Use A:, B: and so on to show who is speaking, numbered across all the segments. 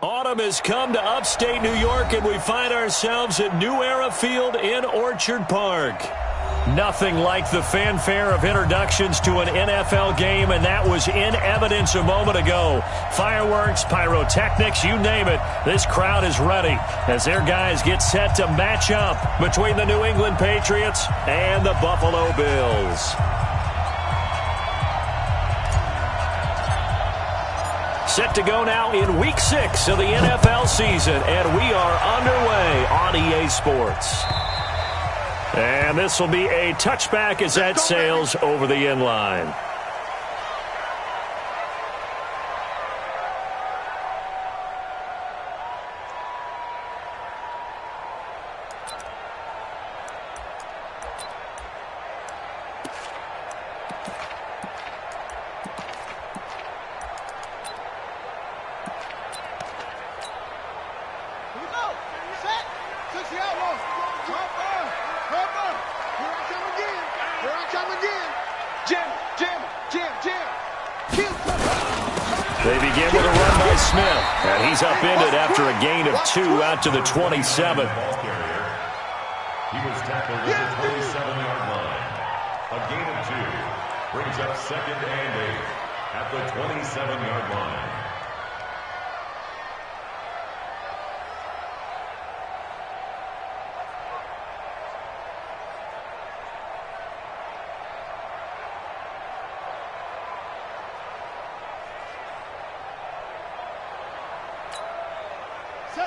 A: Autumn has come to upstate New York, and we find ourselves at New Era Field in Orchard Park. Nothing like the fanfare of introductions to an NFL game, and that was in evidence a moment ago. Fireworks, pyrotechnics, you name it. This crowd is ready as their guys get set to match up between the New England Patriots and the Buffalo Bills. Set to go now in Week 6 of the NFL season, and we are underway on EA Sports. And this will be a touchback as that sails over the end line. They begin with a run by Smith, and he's upended after a gain of 2 out to the 27.
B: He was tackled at the 27-yard line. A gain of 2 brings up 2nd and 8 at the 27-yard line.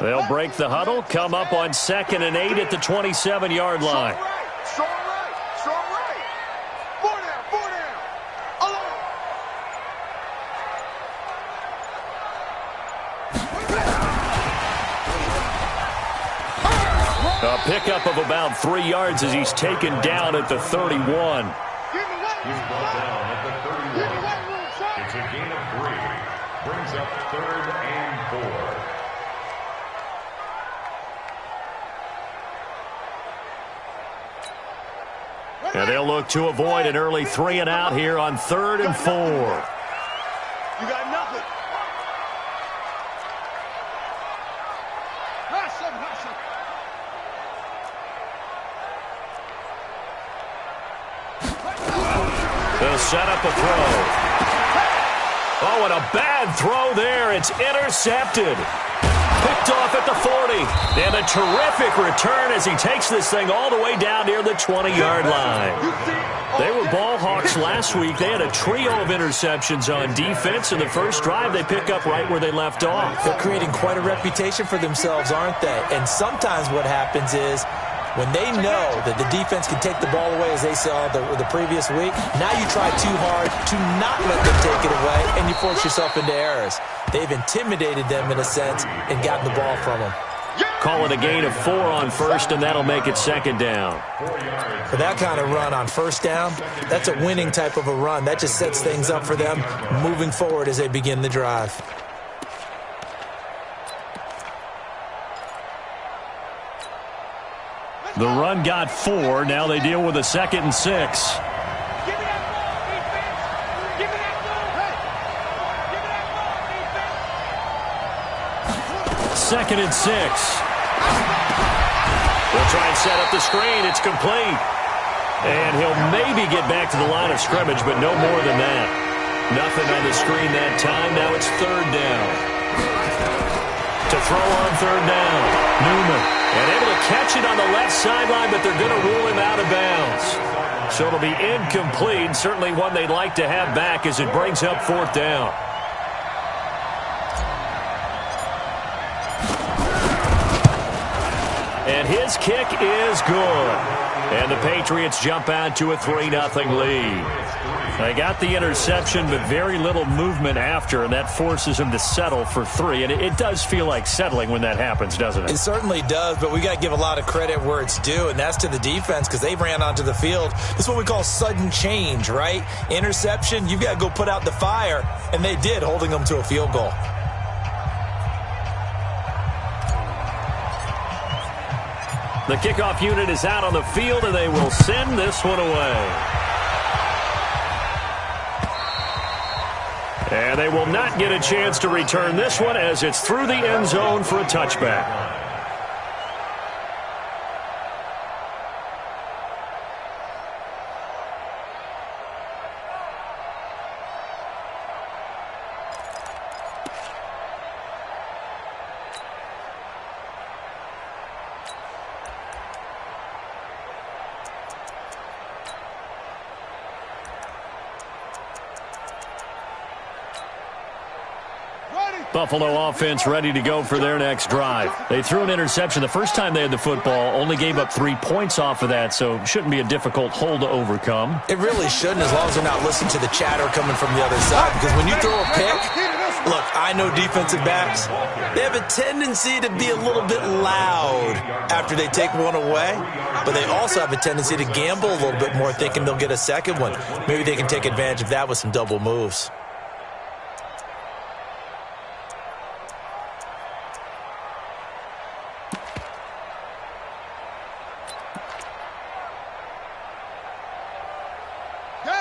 A: They'll break the huddle, come up on 2nd and 8 at the 27-yard line.
C: Strong right. 4 down. Alone.
A: A pickup of about 3 yards as he's taken down at the 31.
B: He's brought down at the 31. It's a gain of 3. Brings up 3rd and 4.
A: And they'll look to avoid an early 3 and out here on 3rd and 4.
C: You got nothing. Hustle.
A: They'll set up a throw. Oh, and a bad throw there. It's intercepted. Picked off at the 40. And a terrific return as he takes this thing all the way down near the 20-yard line. They were ball hawks last week. They had a trio of interceptions on defense. In the first drive, they pick up right where they left off.
D: They're creating quite a reputation for themselves, aren't they? And sometimes what happens is when they know that the defense can take the ball away, as they saw the previous week, now you try too hard to not let them take it away, and you force yourself into errors. They've intimidated them in a sense and gotten the ball from them.
A: Call it a gain of 4 on first, and that'll make it 2nd down.
D: For that kind of run on first down, that's a winning type of a run. That just sets things up for them moving forward as they begin the drive.
A: The run got 4. Now they deal with a 2nd and 6. 2nd and 6. They'll try and set up the screen. It's complete. And he'll maybe get back to the line of scrimmage, but no more than that. Nothing on the screen that time. Now it's 3rd down. To throw on 3rd down. Newman. And able to catch it on the left sideline, but they're going to rule him out of bounds. So it'll be incomplete. Certainly one they'd like to have back as it brings up 4th down. And his kick is good. And the Patriots jump out to a 3-0 lead. They got the interception, but very little movement after, and that forces them to settle for 3. And it does feel like settling when that happens, doesn't it?
D: It certainly does, but we got to give a lot of credit where it's due, and that's to the defense because they ran onto the field. This is what we call sudden change, right? Interception, you've got to go put out the fire, and they did, holding them to a field goal.
A: The kickoff unit is out on the field, and they will send this one away. And they will not get a chance to return this one as it's through the end zone for a touchback. Buffalo offense ready to go for their next drive. They threw an interception the first time they had the football, only gave up 3 points off of that, so it shouldn't be a difficult hole to overcome.
D: It really shouldn't, as long as they're not listening to the chatter coming from the other side, because when you throw a pick, look, I know defensive backs, they have a tendency to be a little bit loud after they take one away, but they also have a tendency to gamble a little bit more, thinking they'll get a second one. Maybe they can take advantage of that with some double moves.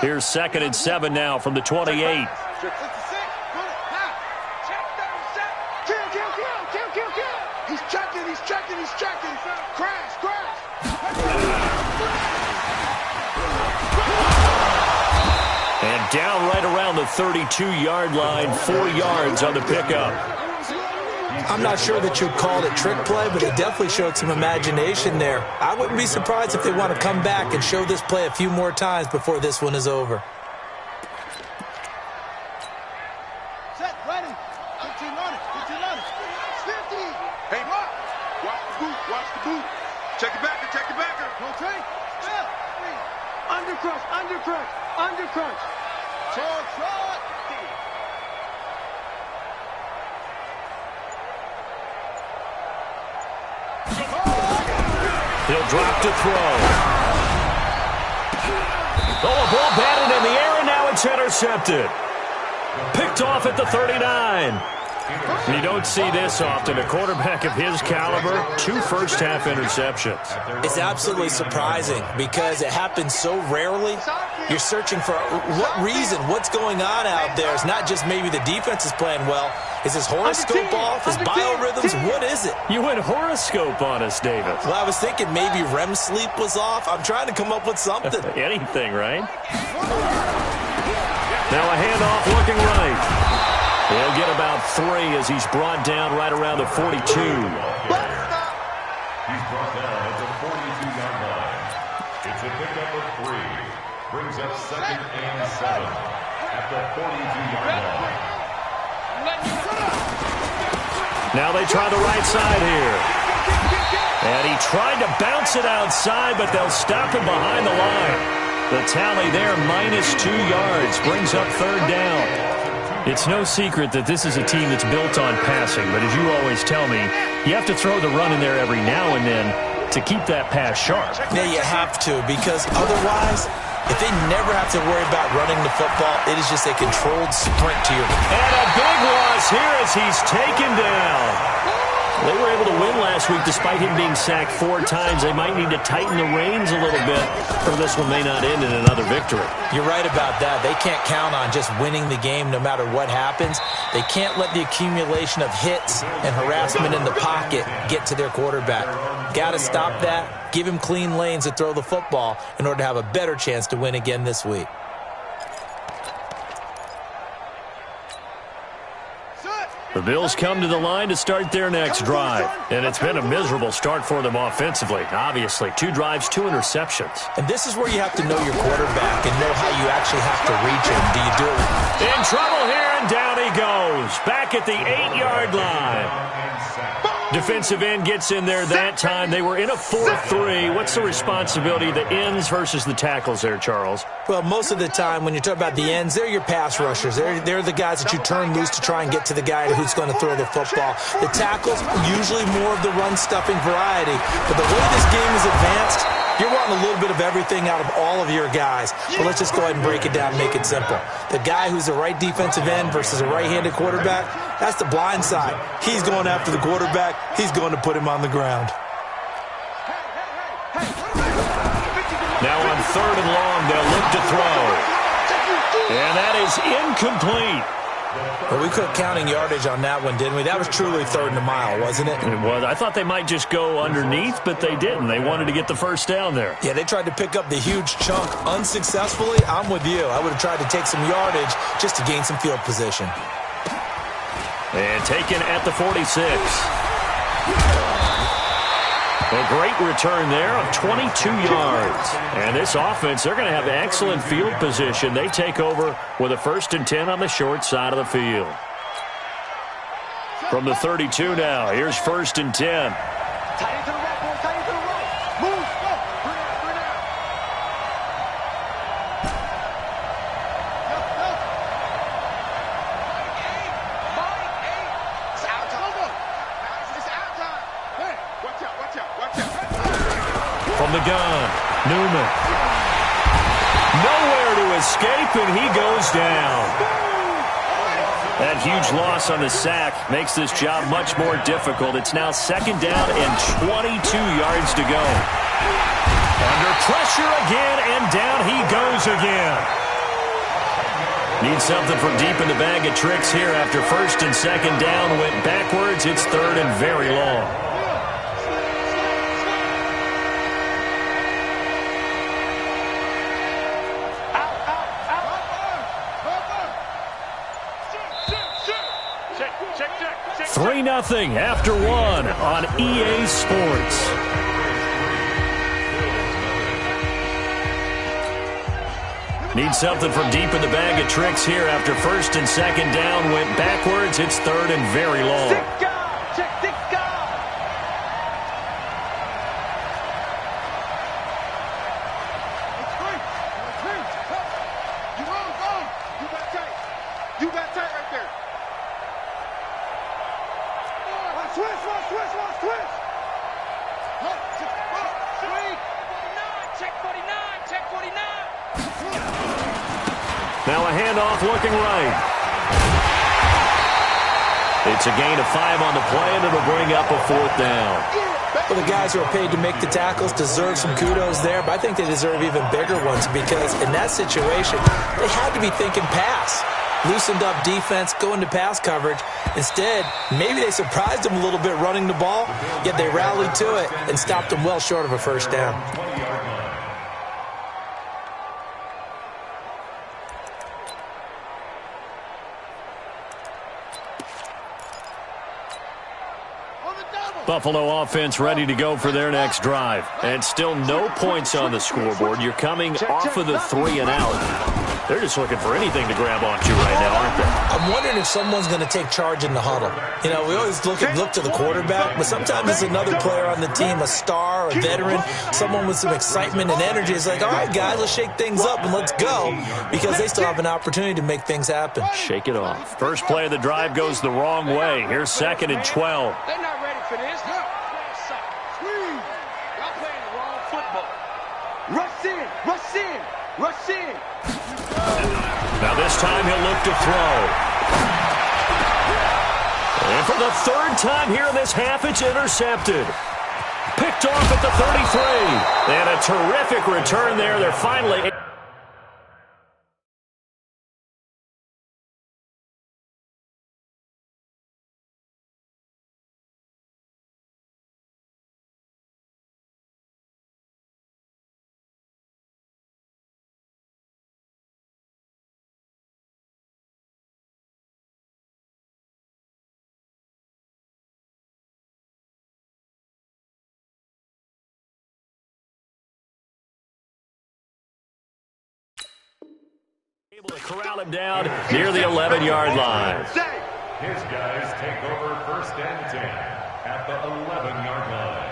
A: Here's 2nd and 7 now from the 28.
C: He's checking. Crash.
A: And down right around the 32-yard line, 4 yards on the pickup.
D: I'm not sure that you'd call it trick play, but it definitely showed some imagination there. I wouldn't be surprised if they want to come back and show this play a few more times before this one is over.
C: Set, ready. 15 on it. 50. Hey, Mark. Watch the boot. Check the backer. No train. Undercrunch. Short.
A: He'll drop to throw. Oh, a ball batted in the air, and now it's intercepted. Picked off at the 39. You don't see this often. A quarterback of his caliber, 2 first-half interceptions.
D: It's absolutely surprising because it happens so rarely. You're searching for what reason, what's going on out there. It's not just maybe the defense is playing well. Is his horoscope off? His biorhythms? What is it?
A: You went horoscope on us, David.
D: Well, I was thinking maybe REM sleep was off. I'm trying to come up with something.
A: Anything, right? Now a handoff looking right. He'll get about 3 as he's brought down right around the 42.
B: He's brought down at the 42-yard line. It's a pickup of 3. Brings up 2nd and 7 at the 42-yard line.
A: Now they try the right side here. And he tried to bounce it outside, but they'll stop him behind the line. The tally there, -2 yards, brings up 3rd down. It's no secret that this is a team that's built on passing, but as you always tell me, you have to throw the run in there every now and then to keep that pass sharp.
D: Yeah, you have to, because otherwise, if they never have to worry about running the football, it is just a controlled sprint to your...
A: And a big loss here as he's taken down. They were able to win last week despite him being sacked 4 times. They might need to tighten the reins a little bit, or this one may not end in another victory.
D: You're right about that. They can't count on just winning the game no matter what happens. They can't let the accumulation of hits and harassment in the pocket get to their quarterback. Got to stop that, give him clean lanes to throw the football in order to have a better chance to win again this week.
A: The Bills come to the line to start their next drive. And it's been a miserable start for them offensively. Obviously, 2 drives, 2 interceptions.
D: And this is where you have to know your quarterback and know how you actually have to reach him. Do you do it?
A: In trouble here, and down he goes. Back at the 8-yard line. Defensive end gets in there that time. They were in a 4-3. What's the responsibility of the ends versus the tackles there, Charles?
D: Well, most of the time when you talk about the ends, they're your pass rushers. They're the guys that you turn loose to try and get to the guy who's going to throw the football. The tackles, usually more of the run-stuffing variety. But the way this game is advanced, you're wanting a little bit of everything out of all of your guys. But let's just go ahead and break it down and make it simple. The guy who's the right defensive end versus a right-handed quarterback, that's the blind side. He's going after the quarterback. He's going to put him on the ground.
A: Now on 3rd and long, they'll look to throw. And that is incomplete.
D: Well, we quit counting yardage on that one, didn't we? That was truly third and a mile, wasn't it?
A: It was. I thought they might just go underneath, but they didn't. They wanted to get the first down there.
D: Yeah, they tried to pick up the huge chunk unsuccessfully. I'm with you. I would have tried to take some yardage just to gain some field position.
A: And taken at the 46. A great return there of 22 yards. And this offense, they're going to have excellent field position. They take over with a 1st and 10 on the short side of the field. From the 32 now, here's 1st and 10.
C: Tight into the right, boy. Tight into the right. Move. Go. Bring it out. Bring it out. Go. It's out time. It's out time. Hey, watch out. Watch out. Watch out.
A: From the gun, Newman. Nowhere to escape, and he goes down. That huge loss on the sack makes this job much more difficult. It's now 2nd down and 22 yards to go. Under pressure again, and down he goes again. Need something from deep in the bag of tricks here after 1st and 2nd down. Went backwards. It's 3rd and very long. Check. 3-0 after 1 on EA Sports. Need something from deep in the bag of tricks here after 1st and 2nd down. Went backwards. It's 3rd and very long.
C: You got tight right there. Switch. Check 49.
A: Now a handoff looking right. It's a gain of 5 on the play, and it'll bring up a 4th down.
D: Well, the guys who are paid to make the tackles deserve some kudos there, but I think they deserve even bigger ones because in that situation, they had to be thinking pass. Loosened up defense, go into pass coverage. Instead, maybe they surprised them a little bit running the ball, yet they rallied to it and stopped them well short of a 1st down.
A: Buffalo offense ready to go for their next drive. And still no points on the scoreboard. You're coming off of the 3 and out. They're just looking for anything to grab onto right now, aren't they?
D: I'm wondering if someone's going to take charge in the huddle. You know, we always look to the quarterback, but sometimes it's another player on the team, a star, a veteran, someone with some excitement and energy. It's like, all right, guys, let's shake things up and let's go because they still have an opportunity to make things happen.
A: Shake it off. First play of the drive goes the wrong way. Here's 2nd and 12.
C: They're not ready for this. Squeeze. Y'all playing the wrong football. Rush in.
A: Now this time he'll look to throw. And for the 3rd time here in this half, it's intercepted. Picked off at the 33. And a terrific return there. They're finally... able to corral him down near the 11-yard line.
B: His guys take over 1st and 10 at the 11-yard line.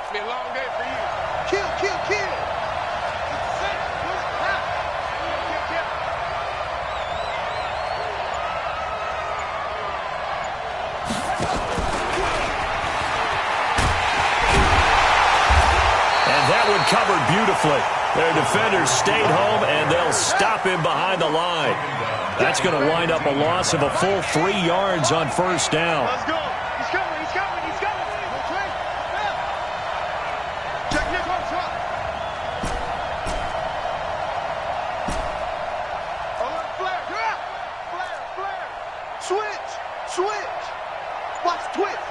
C: It's been a long day for you. Kill. Set, push, out. Kill.
A: And that one covered beautifully. Their defenders stayed home, and they'll stop him behind the line. That's going to wind up a loss of a full 3 yards on first down.
C: Let's go. He's coming. He's coming. He's coming. Check this one, shot. Alert, flare. Flare. Switch. Watch twitch.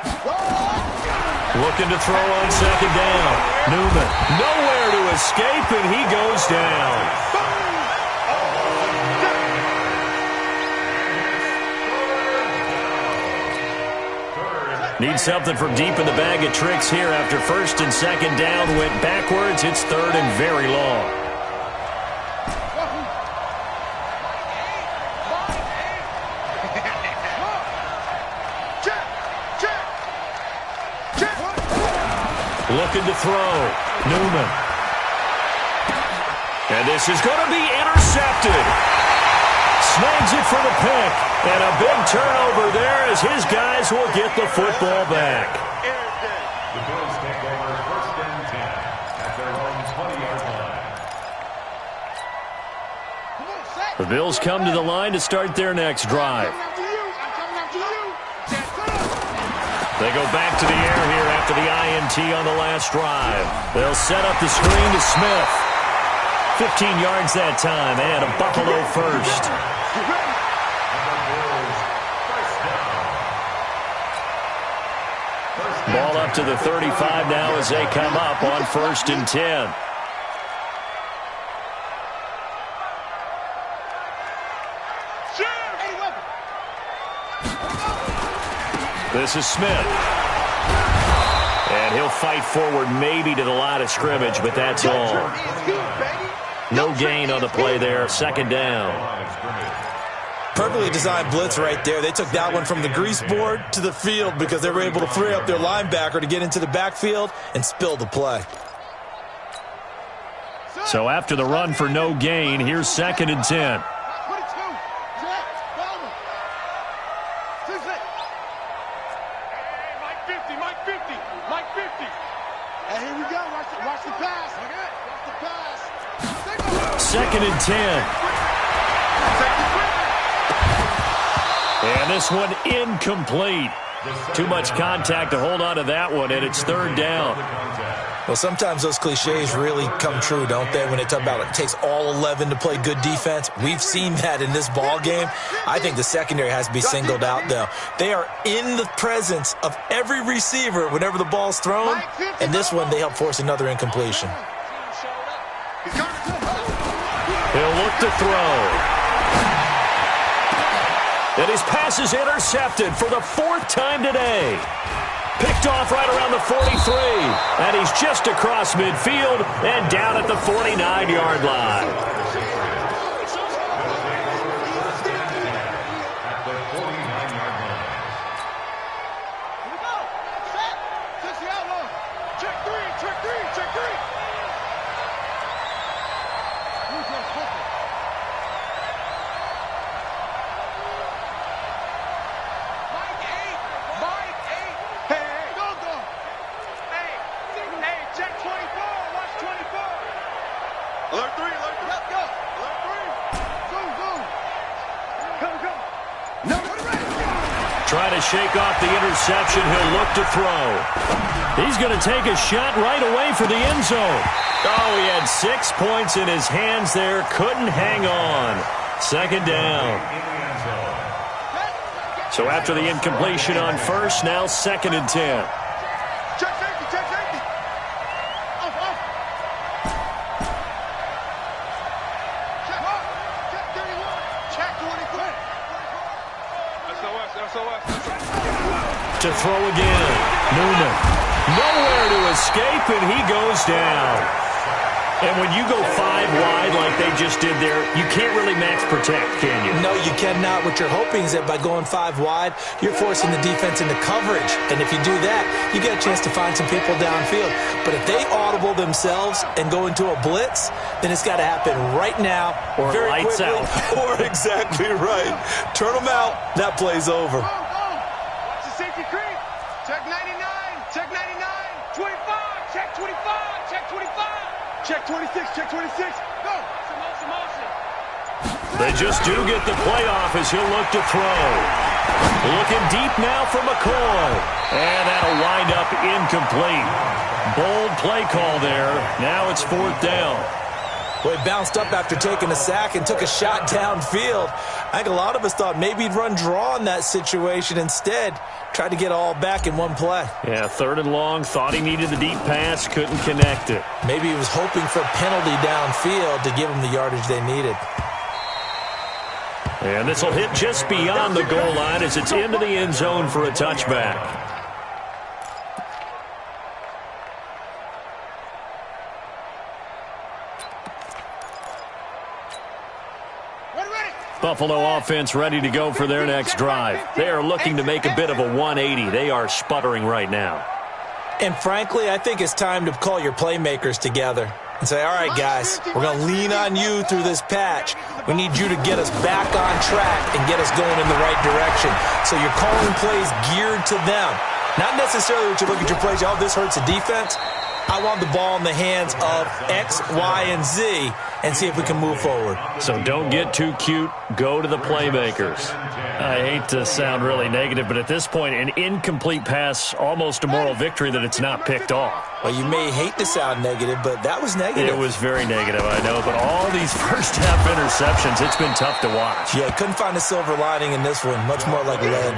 A: Looking to throw on second down. Newman nowhere to escape, and he goes down. Need something from deep in the bag of tricks here after first and second down went backwards. It's third and very long. Looking to throw. Newman. And this is going to be intercepted. Snags it for the pick. And a big turnover there as his guys will get the football back.
B: The Bills take over first and 10 at their own 20-yard line.
A: The Bills come to the line to start their next drive. They go back to the air here after the INT on the last drive. They'll set up the screen to Smith. 15 yards that time, and a Buffalo first. Ball up to the 35 now as they come up on first and 10. This is Smith. And he'll fight forward maybe to the line of scrimmage, but that's all. No gain on the play there. Second down.
D: Perfectly designed blitz right there. They took that one from the grease board to the field because they were able to free up their linebacker to get into the backfield and spill the play.
A: So after the run for no gain, here's second and 10. Second and 10. And this one incomplete. Too much contact to hold on to that one, and it's third down.
D: Well, sometimes those cliches really come true, don't they? When they talk about it takes all 11 to play good defense. We've seen that in this ball game. I think the secondary has to be singled out, though. They are in the presence of every receiver whenever the ball's thrown, and this one they help force another incompletion.
A: He'll look to throw. And his pass is intercepted for the 4th time today. Picked off right around the 43. And he's just across midfield and down at the 49-yard line. Trying to shake off the interception. He'll look to throw. He's going to take a shot right away for the end zone. Oh, he had 6 points in his hands there. Couldn't hang on. Second down. So after the incompletion on first, now second and 10.
C: Check safety. Off. Check 31. Check 24. SOS.
A: To throw again. Newman. Nowhere to escape, and he goes down. And when you go 5 wide like they just did there, you can't really max protect, can you?
D: No, you cannot. What you're hoping is that by going 5 wide, you're forcing the defense into coverage. And if you do that, you get a chance to find some people downfield. But if they audible themselves and go into a blitz, then it's got to happen right now,
A: or
D: very
A: lights
D: quickly,
A: out.
D: Or exactly right. Turn them out. That play's over.
C: Watch the safety creep. Check 99. Check 99. 25. Check 25. Check 25. Check 26. Check 26. Go. Motion.
A: They just do get the playoff as he'll look to throw. Looking deep now for McCoy. And that'll wind up incomplete. Bold play call there. Now it's 4th down.
D: Well, he bounced up after taking a sack and took a shot downfield. I think a lot of us thought maybe he'd run draw in that situation. Instead, tried to get all back in one play.
A: Yeah, 3rd and long. Thought he needed the deep pass. Couldn't connect it.
D: Maybe he was hoping for a penalty downfield to give him the yardage they needed.
A: And this will hit just beyond the goal line as it's into the end zone for a touchback. Buffalo offense ready to go for their next drive. They are looking to make a bit of a 180. They are sputtering right now.
D: And frankly, I think it's time to call your playmakers together and say, all right, guys, we're going to lean on you through this patch. We need you to get us back on track and get us going in the right direction. So you're calling plays geared to them. Not necessarily what you look at your plays, oh, this hurts the defense. I want the ball in the hands of X, Y, and Z and see if we can move forward.
A: So don't get too cute. Go to the playmakers. I hate to sound really negative, but at this point, an incomplete pass, almost a moral victory that it's not picked off.
D: Well, you may hate to sound negative, but that was negative.
A: It was very negative, I know. But all these first-half interceptions, it's been tough to watch.
D: Yeah, couldn't find a silver lining in this one. Much more like lead.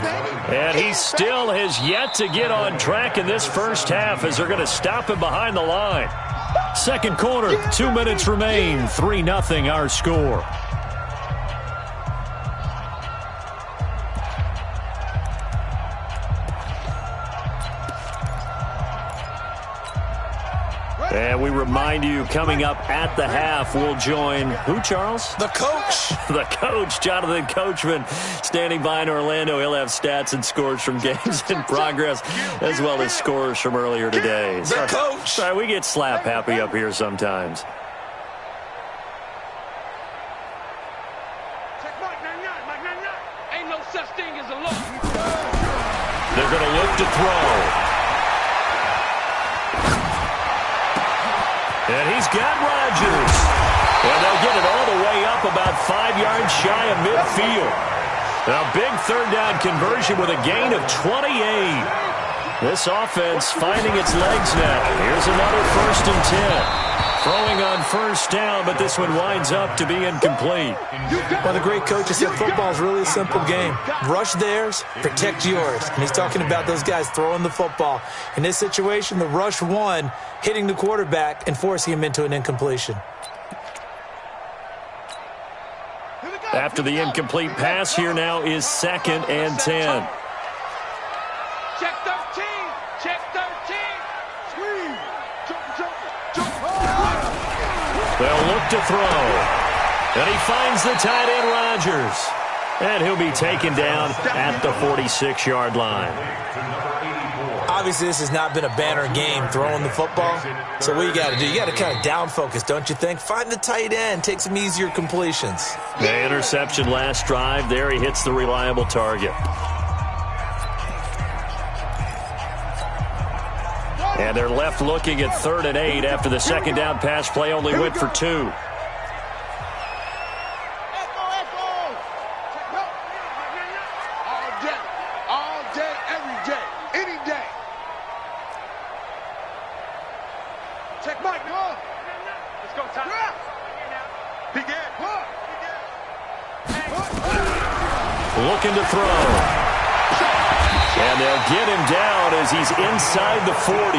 A: And he still has yet to get on track in this first half as they're going to stop him behind the line. Second quarter, 2 minutes remain. 3-0 our score. And we remind you, coming up at the half, we'll join who, Charles?
D: The coach.
A: The coach, Jonathan Coachman, standing by in Orlando. He'll have stats and scores from games in progress, as well as scores from earlier today.
D: The coach.
A: Sorry, we get slap happy up here sometimes.
C: Ain't no such thing as a loss.
A: They're going to look to throw. And he's got Rodgers. And they'll get it all the way up about 5 yards shy of midfield. A big third down conversion with a gain of 28. This offense finding its legs now. Here's another 1st and 10. Throwing on first down, but this one winds up to be incomplete.
D: Well, the great coach has said football is really a simple game. Rush theirs, protect yours. And he's talking about those guys throwing the football. In this situation, the rush one, hitting the quarterback and forcing him into an incompletion.
A: After the incomplete pass, here now is 2nd and 10.
C: Check 13. Check 13. Squeeze. Jump.
A: They'll look to throw. And he finds the tight end, Rodgers. And he'll be taken down at the 46-yard line.
D: Obviously, this has not been a banner game throwing the football. So what you got to do, you got to kind of down focus, don't you think? Find the tight end, take some easier completions.
A: The interception last drive. There he hits the reliable target. And they're left looking at 3rd and 8 after the second down pass play only went for 2.
C: All day, every day, any day. Check Mike. Let's go, Tom. Begin.
A: Looking to throw. And they'll get him down as he's inside the 40.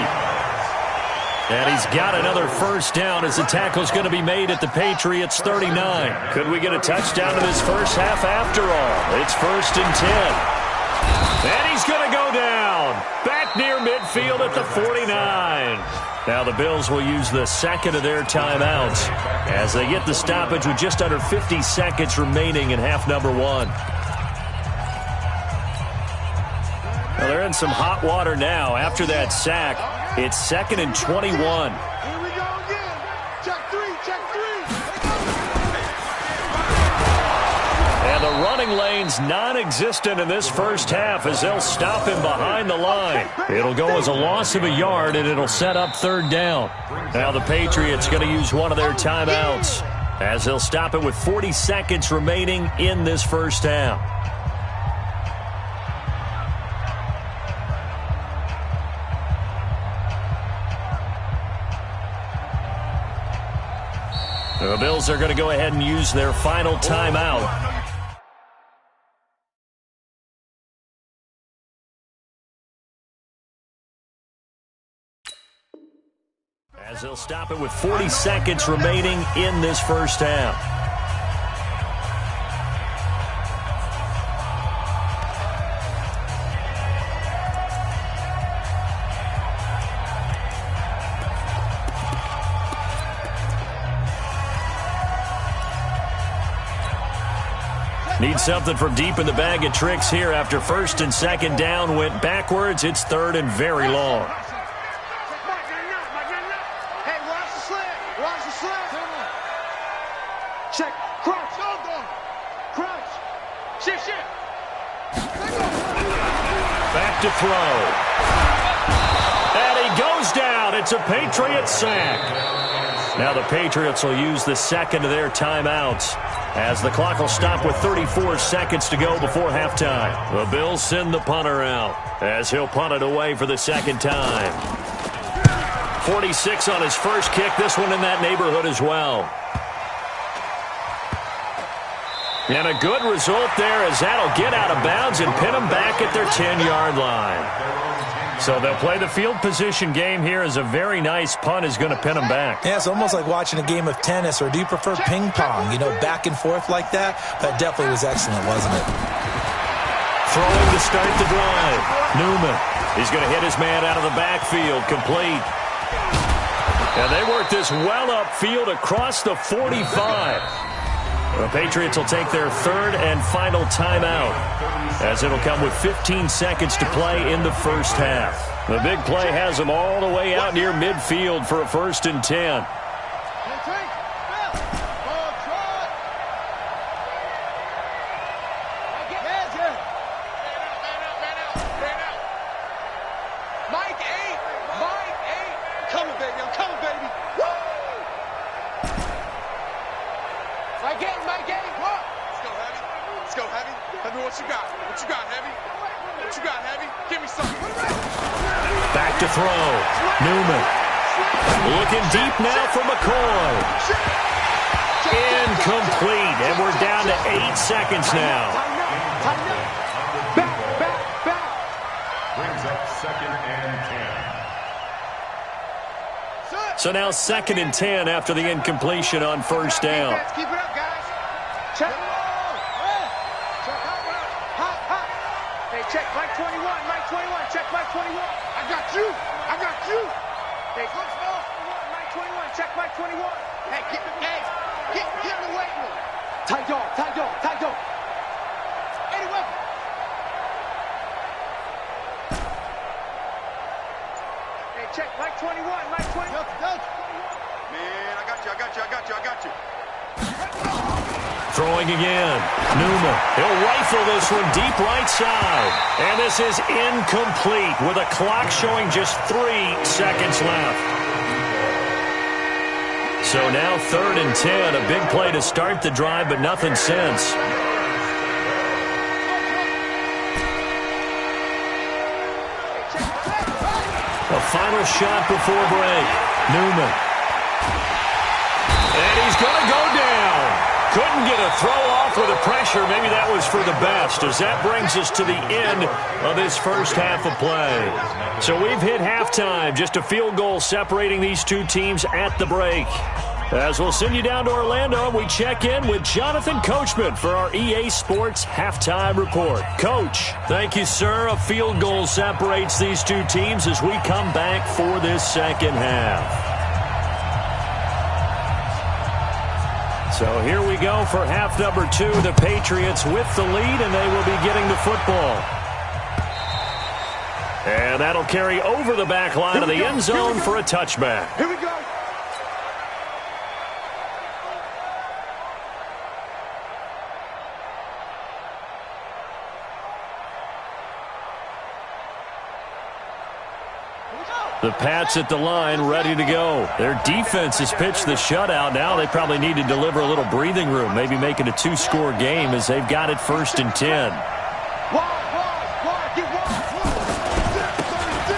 A: And he's got another first down as the tackle's going to be made at the Patriots' 39. Could we get a touchdown in this first half after all? It's 1st and 10. And he's going to go down. Back near midfield at the 49. Now the Bills will use the second of their timeouts as they get the stoppage with just under 50 seconds remaining in half number 1. Well, they're in some hot water now after that sack. It's 2nd and 21.
C: Here we go again. Check 3.
A: And the running lane's non-existent in this first half as they'll stop him behind the line. It'll go as a loss of a yard, and it'll set up 3rd down. Now the Patriots going to use one of their timeouts. as he'll stop it with 40 seconds remaining in this first half. The Bills are going to go ahead and use their final timeout. As they'll stop it with 40 seconds remaining in this first half. Need something from deep in the bag of tricks here after first and second down went backwards. It's third and very long.
C: Hey, watch the slant. Watch the slant. Check. Crouch. Crouch. Shit.
A: Back to throw. And he goes down. It's a Patriot sack. Now the Patriots will use the second of their timeouts, as the clock will stop with 34 seconds to go before halftime. The Bills send the punter out, as he'll punt it away for the second time. 46 on his first kick, this one in that neighborhood as well. And a good result there, as that'll get out of bounds and pin them back at their 10-yard line. So they'll play the field position game here, as a very nice punt is going to pin them back.
D: Yeah, it's almost like watching a game of tennis, or do you prefer ping pong? You know, back and forth like that? That definitely was excellent, wasn't it?
A: Throwing to start the drive. Newman. He's going to hit his man out of the backfield. Complete. And they work this well upfield across the 45. The Patriots will take their third and final timeout, as it'll come with 15 seconds to play in the first half. The big play has them all the way out near midfield for a first and 10. Back to throw. Newman. Looking deep now for McCoy. Incomplete. And we're down to 8 seconds now.
C: Back.
B: Brings up second and 10.
A: So now second and 10 after the incompletion on first down.
C: Keep it up, guys. Check. Hey, check Mike 21. Check Mike 21. I got you. Hey, Mike 21. Check Mike 21. Hey, get in the weight room. Tight dog. Eddie Weapon. Hey, check Mike 21. Man, I got you.
A: Throwing again. Newman. He'll rifle this one deep right side. And this is incomplete with a clock showing just 3 seconds left. So now third and 10. A big play to start the drive, but nothing since. A final shot before break. Newman. And he's going to go down. Couldn't get a throw off with the pressure. Maybe that was for the best, as that brings us to the end of this first half of play. So we've hit halftime. Just a field goal separating these two teams at the break. As we'll send you down to Orlando, we check in with Jonathan Coachman for our EA Sports Halftime Report. Coach, thank you, sir. A field goal separates these two teams as we come back for this second half. So here we go for half number 2. The Patriots with the lead, and they will be getting the football. And that'll carry over the back line of the end zone for a touchback.
C: Here we go. Here we go.
A: The Pats at the line, ready to go. Their defense has pitched the shutout. Now they probably need to deliver a little breathing room, maybe make it a 2-score game as they've got it 1st and 10.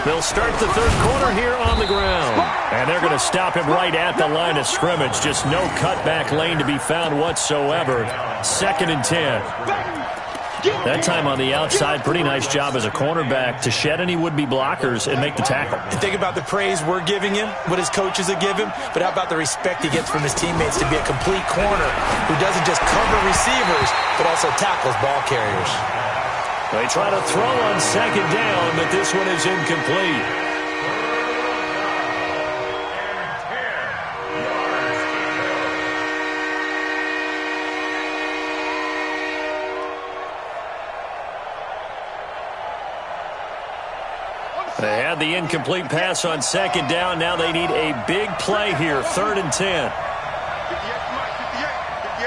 A: They'll start the third quarter here on the ground. And they're going to stop him right at the line of scrimmage. Just no cutback lane to be found whatsoever. 2nd and 10. That time on the outside, pretty nice job as a cornerback to shed any would-be blockers and make the tackle.
D: And think about the praise we're giving him, what his coaches are giving him, but how about the respect he gets from his teammates to be a complete corner who doesn't just cover receivers, but also tackles ball carriers.
A: They try to throw on 2nd down, but this one is incomplete. They had the incomplete pass on 2nd down. Now they need a big play here, 3rd and 10.
C: 58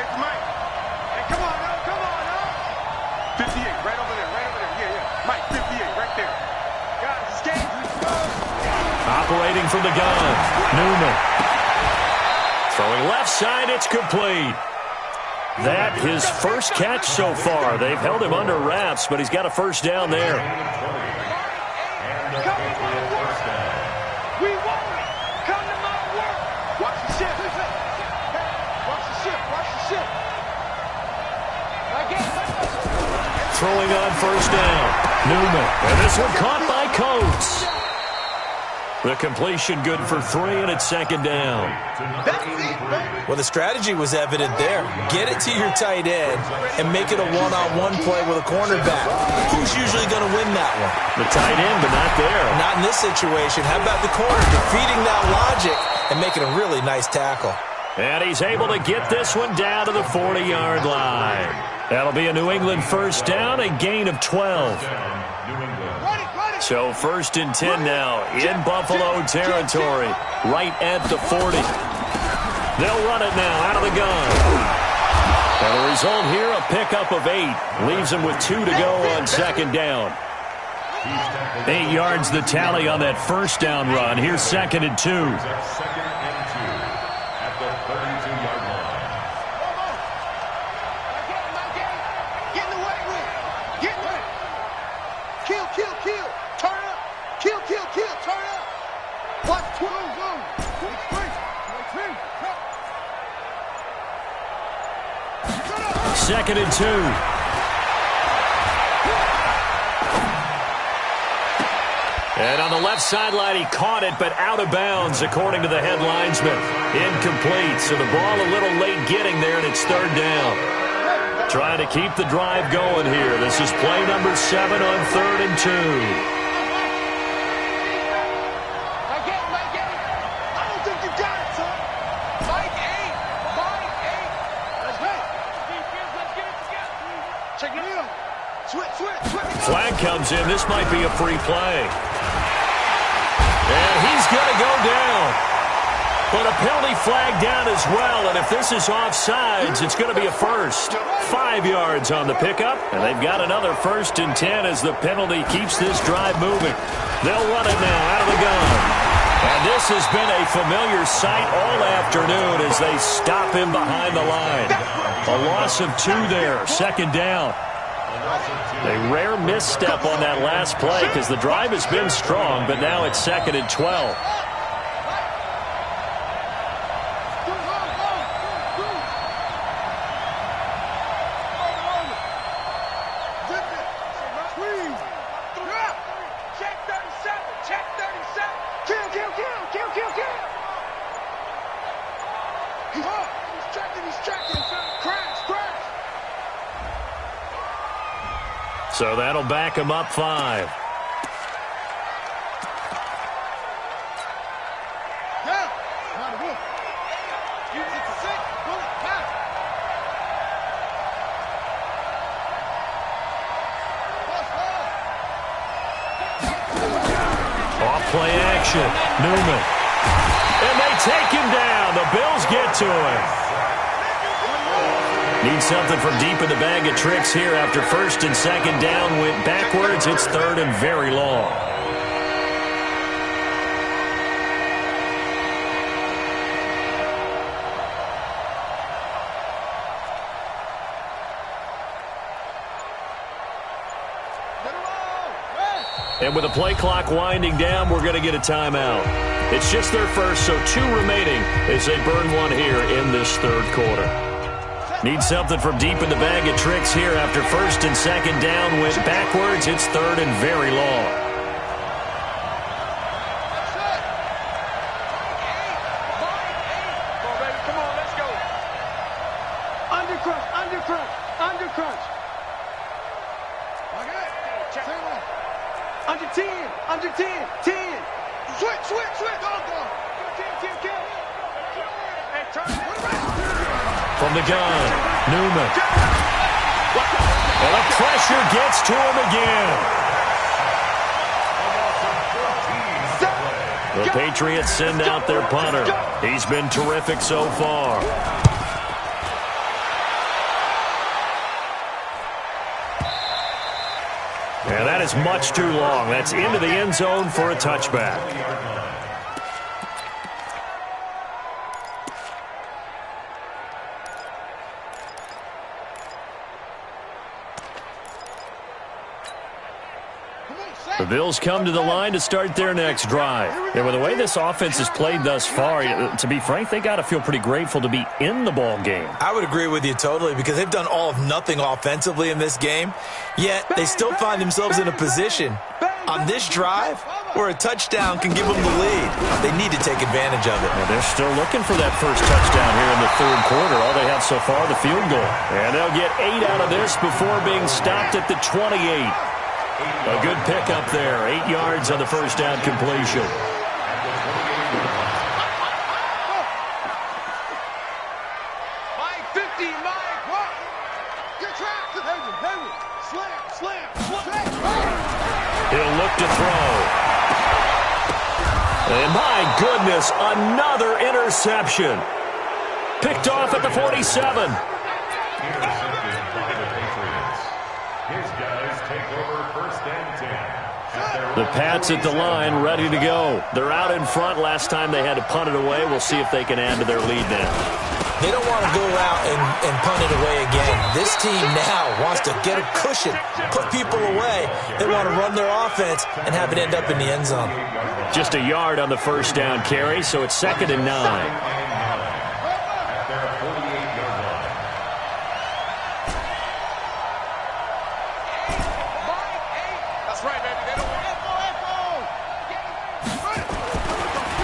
C: to Mike. Hey, come on now. 58, right over there. Yeah. Mike, 58, right there. Guys, escape.
A: Operating from the gun, Newman. Throwing left side, it's complete. That his first catch so far. They've held him under wraps, but he's got a 1st down there. Throwing on 1st down. Newman. And this one caught by Coates. The completion good for 3, and it's 2nd down.
D: Well, the strategy was evident there. Get it to your tight end and make it a one-on-one play with a cornerback. Who's usually going to win that one?
A: The tight end, but not there.
D: Not in this situation. How about the corner defeating that logic and making a really nice tackle?
A: And he's able to get this one down to the 40-yard line. That'll be a New England 1st down, a gain of 12. So 1st and 10 now in Buffalo territory, right at the 40. They'll run it now out of the gun. And the result here, a pickup of 8. Leaves them with 2 to go on 2nd down. 8 yards the tally on that 1st down run. Here's 2nd and 2. Second and 2. And on the left sideline, he caught it, but out of bounds, according to the head linesman. Incomplete, so the ball a little late getting there, and it's 3rd down. Trying to keep the drive going here. This is play number 7 on 3rd and 2. Flag comes in. This might be a free play. And he's going to go down. But a penalty flag down as well. And if this is offsides, it's going to be a 1st. 5 yards on the pickup. And they've got another 1st and 10 as the penalty keeps this drive moving. They'll run it now out of the gun. And this has been a familiar sight all afternoon as they stop him behind the line. A loss of 2 there. 2nd down. A rare misstep on that last play because the drive has been strong, but now it's 2nd and 12. So that'll back him up 5. Off-play action. Newman. And they take him down. The Bills get to him. Need something from deep in the bag of tricks here after 1st and 2nd down. Went backwards. It's 3rd and very long. And with the play clock winding down, we're going to get a timeout. It's just their first, so 2 remaining as they burn one here in this third quarter. Need something from deep in the bag of tricks here after first and second down went backwards. It's third and very long.
C: Under 10. 10. Switch. Go. 10. Hey, turn.
A: From the gun, Newman. And the pressure gets to him again. The Patriots send out their punter. He's been terrific so far. And that is much too long. That's into the end zone for a touchback. The Bills come to the line to start their next drive. And with the way this offense has played thus far, to be frank, they got to feel pretty grateful to be in the ball game.
D: I would agree with you totally because they've done all of nothing offensively in this game, yet they still find themselves in a position on this drive where a touchdown can give them the lead. They need to take advantage of it.
A: Well, they're still looking for that first touchdown here in the third quarter. All they have so far, the field goal. And they'll get 8 out of this before being stopped at the 28. A good pickup there. 8 yards on the first down completion.
C: Mike, 50, Mike, what? Get track. Slam.
A: He'll look to throw. And my goodness, another interception. Picked off at the 47. The Pats at the line, ready to go. They're out in front. Last time they had to punt it away. We'll see if they can add to their lead now.
D: They don't want to go out and punt it away again. This team now wants to get a cushion, put people away. They want to run their offense and have it end up in the end zone.
A: Just a yard on the first down carry, so it's 2nd and 9.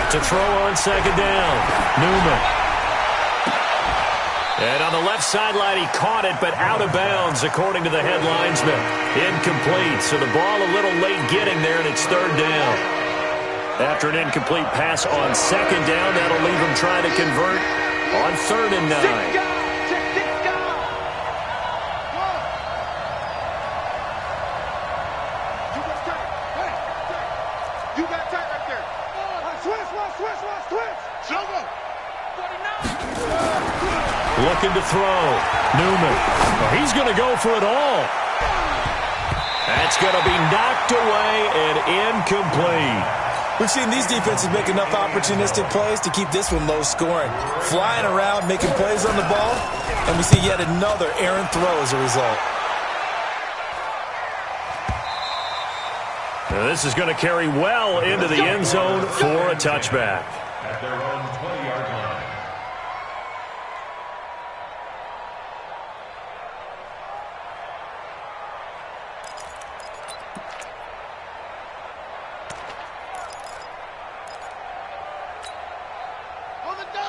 A: To throw on 2nd down, Newman. And on the left sideline, he caught it, but out of bounds, according to the head linesman. Incomplete, so the ball a little late getting there, and it's 3rd down. After an incomplete pass on 2nd down, that'll leave him trying to convert on 3rd and 9. Looking to throw. Newman. Well, he's going to go for it all. That's going to be knocked away and incomplete.
D: We've seen these defenses make enough opportunistic plays to keep this one low scoring. Flying around, making plays on the ball, and we see yet another errant throw as a result.
A: Now this is going to carry well into the end zone for a touchback.
B: At their own 20-yard line.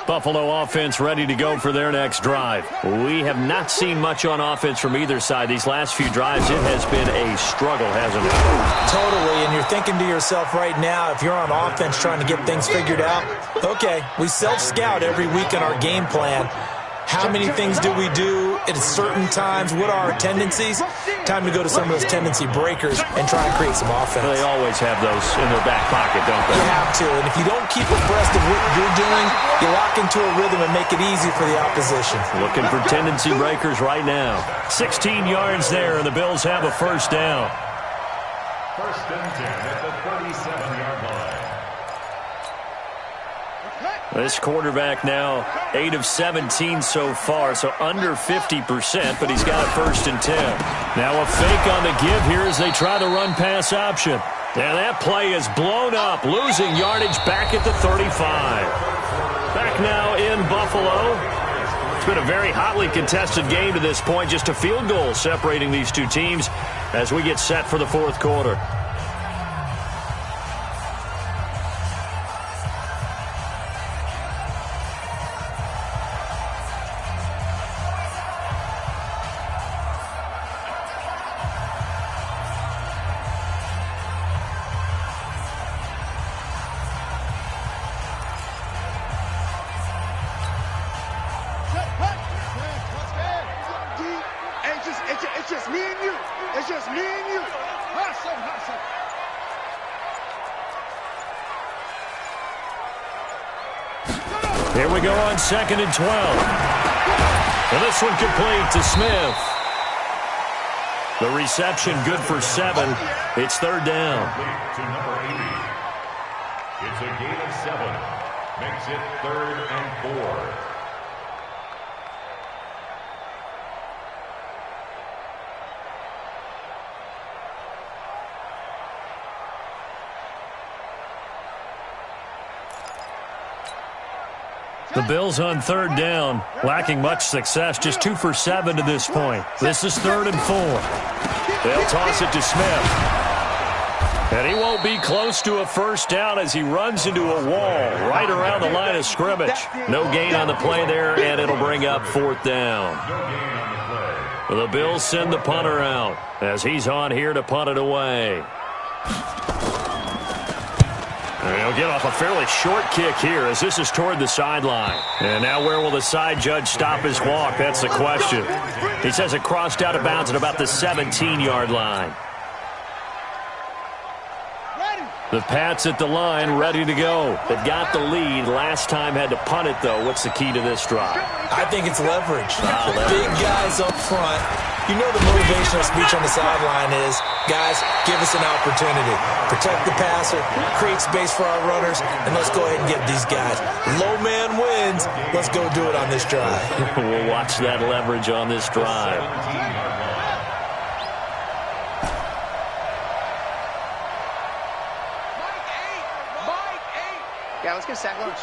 A: Buffalo offense ready to go for their next drive. We have not seen much on offense from either side. These last few drives, it has been a struggle, hasn't it?
D: Totally, and you're thinking to yourself right now, if you're on offense trying to get things figured out, okay, we self-scout every week in our game plan. How many things do we do at certain times? What are our tendencies? Time to go to some of those tendency breakers and try and create some offense.
A: They always have those in their back pocket, don't they?
D: You have to, and if you don't keep abreast of what you're doing, you lock into a rhythm and make it easy for the opposition.
A: Looking for tendency breakers right now. 16 yards there, and the Bills have a first down.
B: 1st and 10 at the 37-yard line.
A: This quarterback now 8 of 17 so far, so under 50%, but he's got a 1st and 10. Now a fake on the give here as they try the run-pass option. And that play is blown up, losing yardage back at the 35. Back now in Buffalo. It's been a very hotly contested game to this point. Just a field goal separating these two teams as we get set for the fourth quarter.
C: It's just me and you. It's just me and you. Hustle.
A: Here we go on 2nd and 12. And this one complete to Smith. The reception good for 7. It's 3rd down.
B: To number 80. It's a gain of 7. Makes it 3rd and 4.
A: The Bills on 3rd down, lacking much success, just 2 for 7 to this point. This is 3rd and 4. They'll toss it to Smith. And he won't be close to a first down as he runs into a wall right around the line of scrimmage. No gain on the play there, and it'll bring up 4th down. The Bills send the punter out as he's on here to punt it away. He'll get off a fairly short kick here as this is toward the sideline. And now where will the side judge stop his walk? That's the question. He says it crossed out of bounds at about the 17-yard line. The Pats at the line, ready to go. They've got the lead. Last time had to punt it, though. What's the key to this drive?
D: I think it's leverage. Big guys up front. You know the motivational speech on the sideline is, guys, give us an opportunity. Protect the passer, create space for our runners, and let's go ahead and get these guys. Low man wins. Let's go do it on this drive.
A: We'll watch that leverage on this drive.
C: Yeah, let's get sack lunch.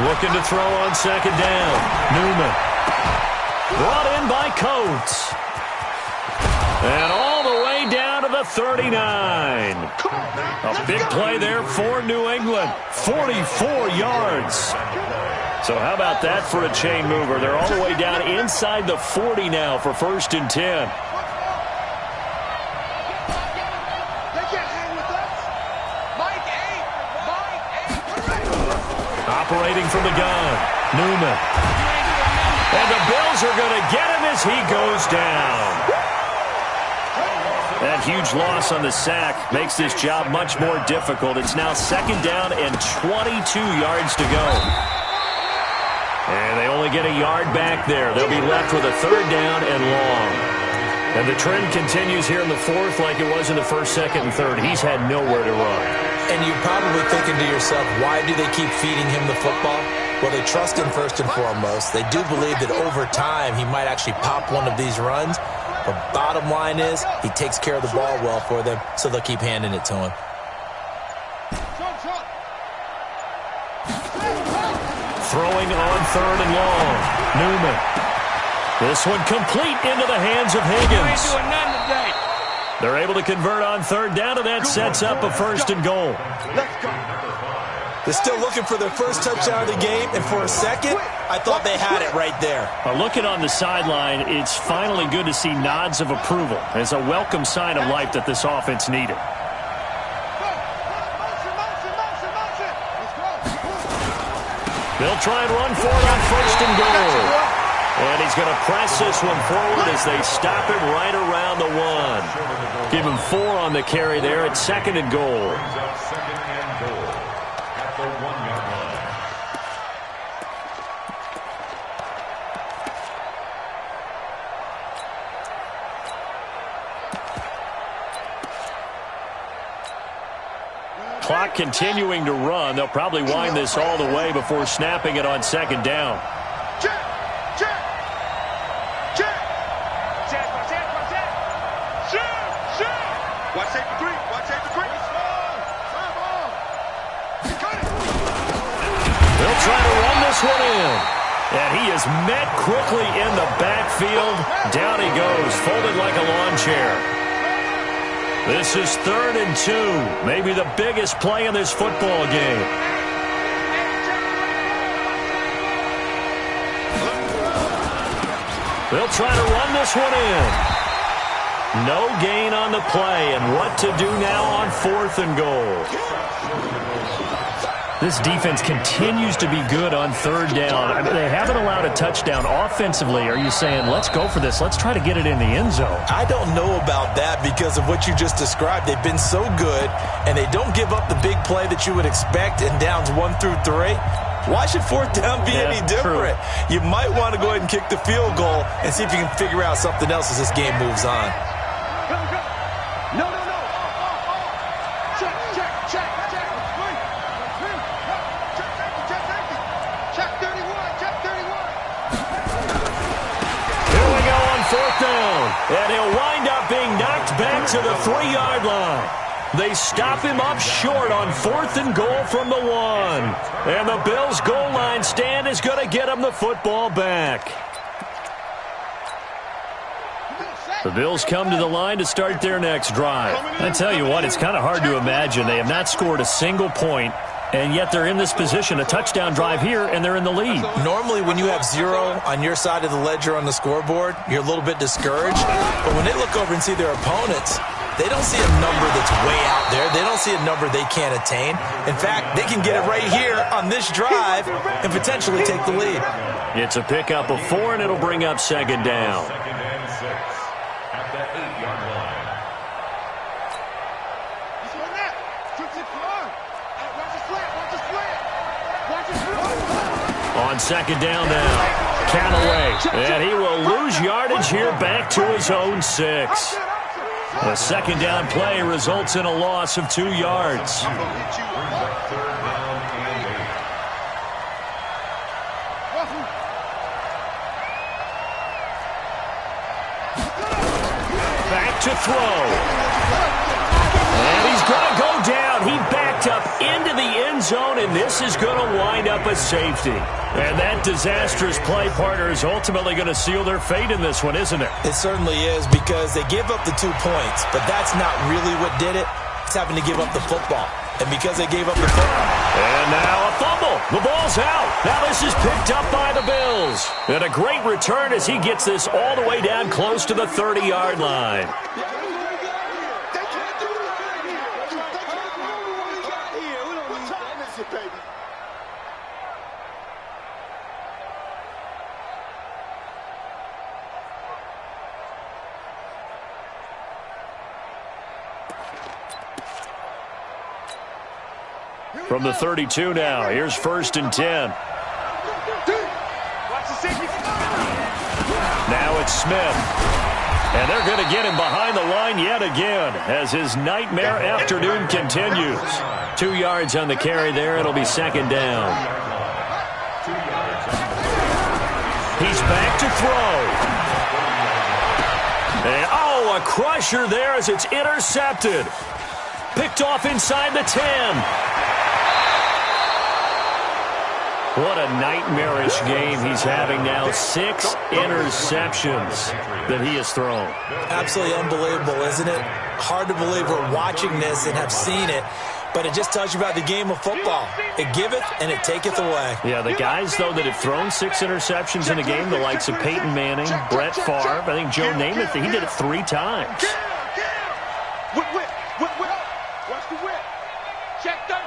A: Looking to throw on 2nd down. Newman. Brought in by Coates. And all the way down to the 39. A big play there for New England. 44 yards. So how about that for a chain mover? They're all the way down inside the 40 now for 1st and 10. Operating from the gun, Newman. And the Bills are going to get him as he goes down. That huge loss on the sack makes this job much more difficult. It's now 2nd down and 22 yards to go. And they only get a yard back there. They'll be left with a 3rd down and long. And the trend continues here in the 4th like it was in the 1st, 2nd, and 3rd. He's had nowhere to run.
D: And you're probably thinking to yourself, why do they keep feeding him the football? Well, they trust him first and foremost. They do believe that over time he might actually pop one of these runs. But bottom line is he takes care of the ball well for them, so they'll keep handing it to him.
A: Throwing on 3rd and long. Newman. This one complete into the hands of Higgins. They're able to convert on 3rd down, and that sets up a 1st and goal.
D: They're still looking for their first touchdown of the game, and for a second, I thought they had it right there.
A: Looking on the sideline, it's finally good to see nods of approval. It's a welcome sign of life that this offense needed. They'll try and run for it on 1st and goal. And he's going to press this one forward as they stop it right around the 1. Give him 4 on the carry there at 2nd and goal.
B: At the 1-yard line.
A: Clock continuing to run. They'll probably wind this all the way before snapping it on second down.
C: Check. Watch tape for three.
A: They'll try to run this one in. And he is met quickly in the backfield. Down he goes, folded like a lawn chair. This is 3rd and 2. Maybe the biggest play in this football game. They'll try to run this one in. No gain on the play, and what to do now on 4th and goal. This defense continues to be good on 3rd down. I mean, they haven't allowed a touchdown offensively. Are you saying, let's go for this, let's try to get it in the end zone?
D: I don't know about that because of what you just described. They've been so good, and they don't give up the big play that you would expect in downs 1 through 3. Why should 4th down be any different? True. You might want to go ahead and kick the field goal and see if you can figure out something else as this game moves on.
C: No. Check. Check 31.
A: Here we go on 4th down. And he'll wind up being knocked back to the 3-yard line. They stop him up short on 4th and goal from the 1. And the Bills' goal line stand is going to get him the football back. The Bills come to the line to start their next drive. I tell you what, it's kind of hard to imagine. They have not scored a single point, and yet they're in this position, a touchdown drive here, and they're in the lead.
D: Normally, when you have 0 on your side of the ledger on the scoreboard, you're a little bit discouraged. But when they look over and see their opponents, they don't see a number that's way out there. They don't see a number they can't attain. In fact, they can get it right here on this drive and potentially take the lead.
A: It's a pickup of 4, and it'll bring up 2nd down.
B: 2nd and 6 at the 8-yard line.
A: On 2nd down now, Callaway, and he will lose yardage here back to his own 6. The 2nd down play results in a loss of 2 yards. Back to throw. And he's going to go down. He backed up into the end zone, and this is going to wind up a safety. And that disastrous play, partner, is ultimately going to seal their fate in this one, isn't it?
D: It certainly is, because they give up the 2 points, but that's not really what did it. It's having to give up the football. And because they gave up the football.
A: And now a fumble. The ball's out. Now this is picked up by the Bills. And a great return as he gets this all the way down close to the 30-yard line. From the 32 now, here's 1st and 10. Now it's Smith. And they're going to get him behind the line yet again as his nightmare afternoon continues. 2 yards on the carry there. It'll be 2nd down. He's back to throw. And, oh, a crusher there as it's intercepted. Picked off inside the 10. What a nightmarish game he's having now. 6 interceptions that he has thrown.
D: Absolutely unbelievable, isn't it? Hard to believe we're watching this and have seen it, but it just tells you about the game of football. It giveth and it taketh away.
A: Yeah, the guys, though, that have thrown 6 interceptions in a game, the likes of Peyton Manning, Brett Favre, I think Joe Namath, he did it 3 times.
C: Whip. Watch the whip. Check 13.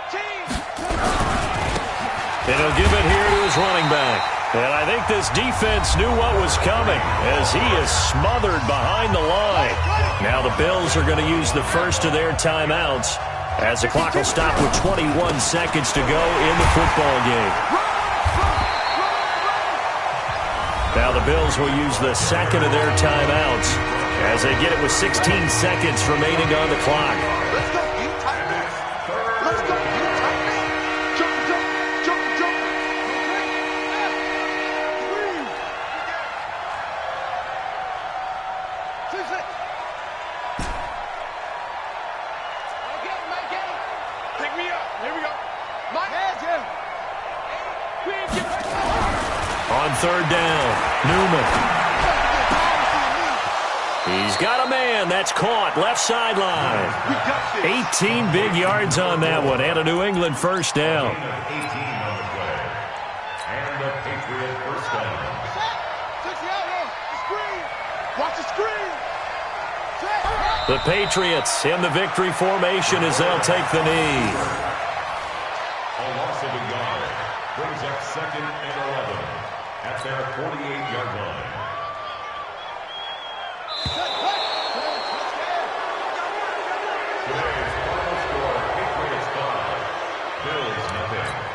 A: And he'll give it here to his running back. And I think this defense knew what was coming as he is smothered behind the line. Now the Bills are going to use the first of their timeouts as the clock will stop with 21 seconds to go in the football game. Now the Bills will use the second of their timeouts as they get it with 16 seconds remaining on the clock. On third down, Newman. He's got a man. That's caught. Left sideline. 18 big yards on that one. And a New England first down.
B: 18 on the play. And the Patriot first down.
C: Watch the screen.
A: The Patriots in the victory formation as they'll take the knee.
B: A loss of a yard brings up 2nd and 11 at their 48-yard line. Today's final score, Patriots 5, Bills nothing.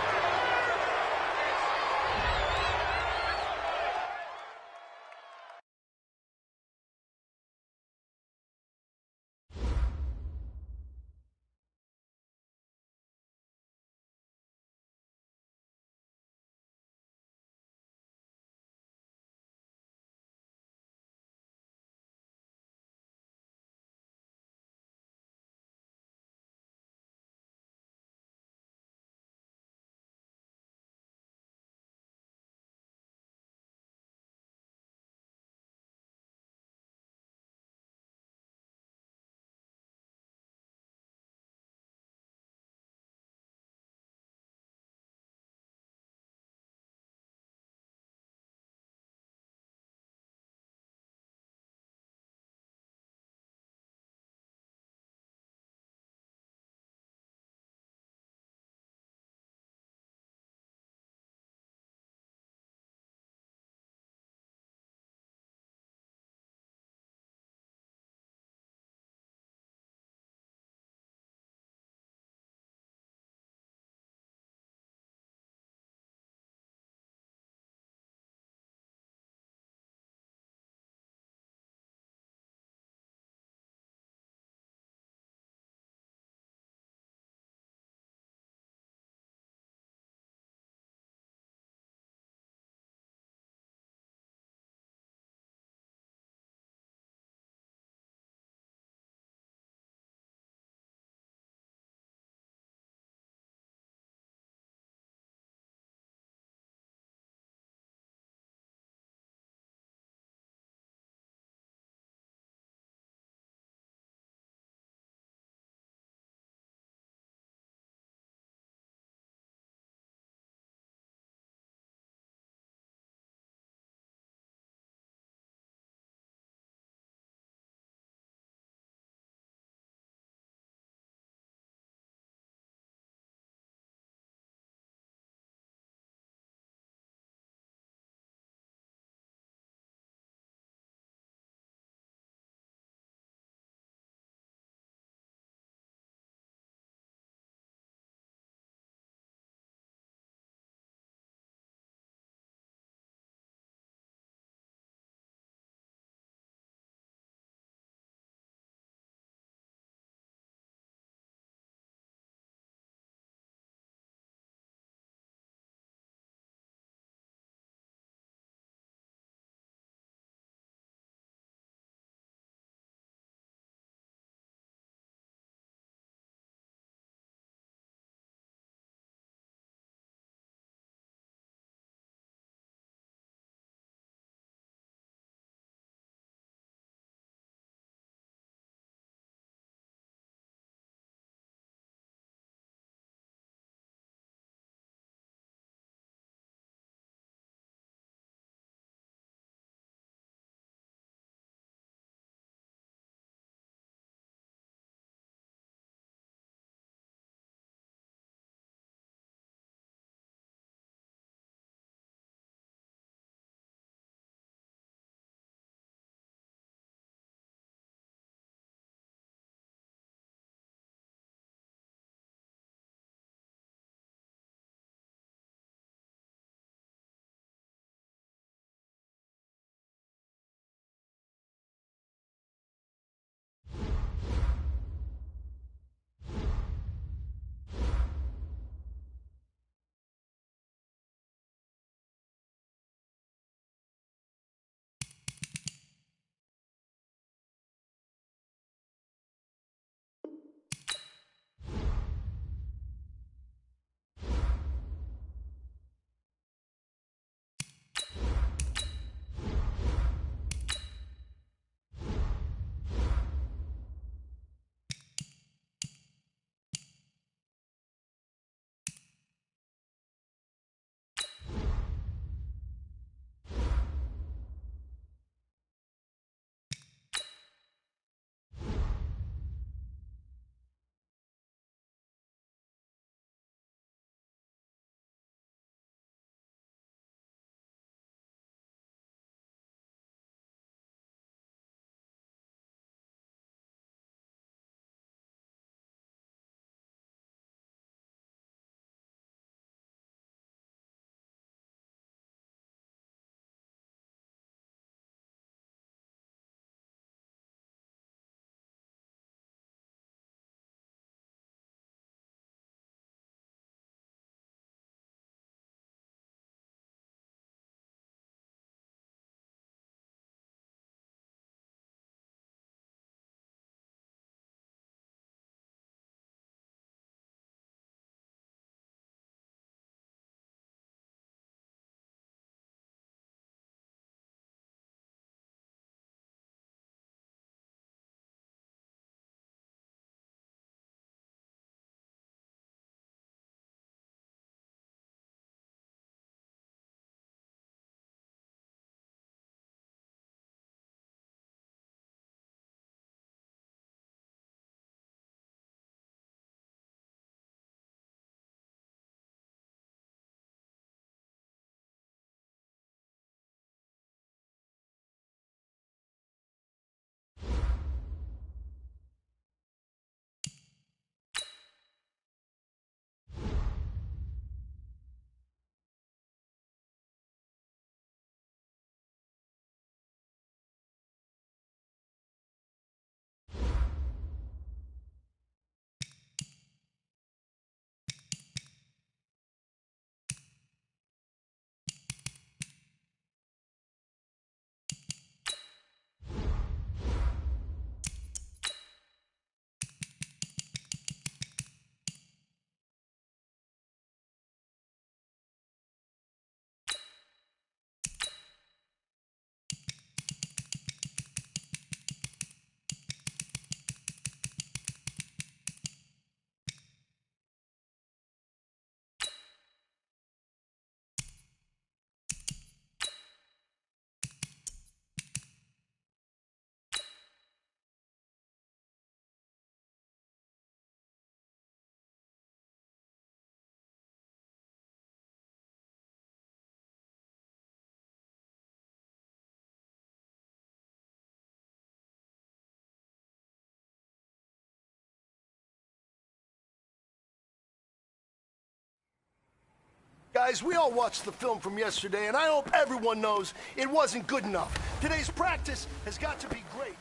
E: Guys, we all watched the film from yesterday, and I hope everyone knows it wasn't good enough. Today's practice has got to be great.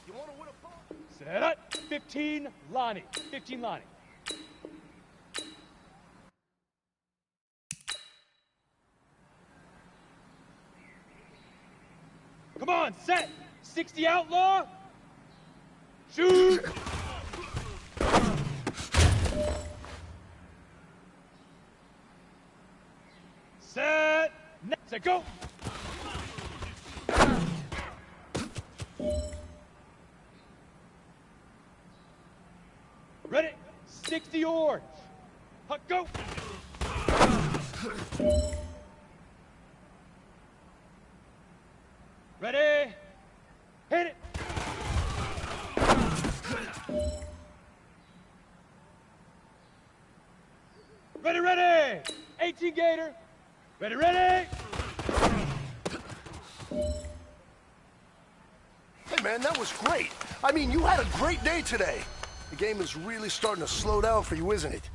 E: You want to win a ball?
F: Set up. 15, Lonnie. 15, Lonnie. Come on, set. 60 outlaw. Shoot. Set. Set, go. Ready. 60 orange. Huck, go. Ready. Hit it. Ready, ready. 18 Gator. Ready, ready.
E: Hey, man, that was great. I mean, you had a great day today. The game is really starting to slow down for you, isn't it?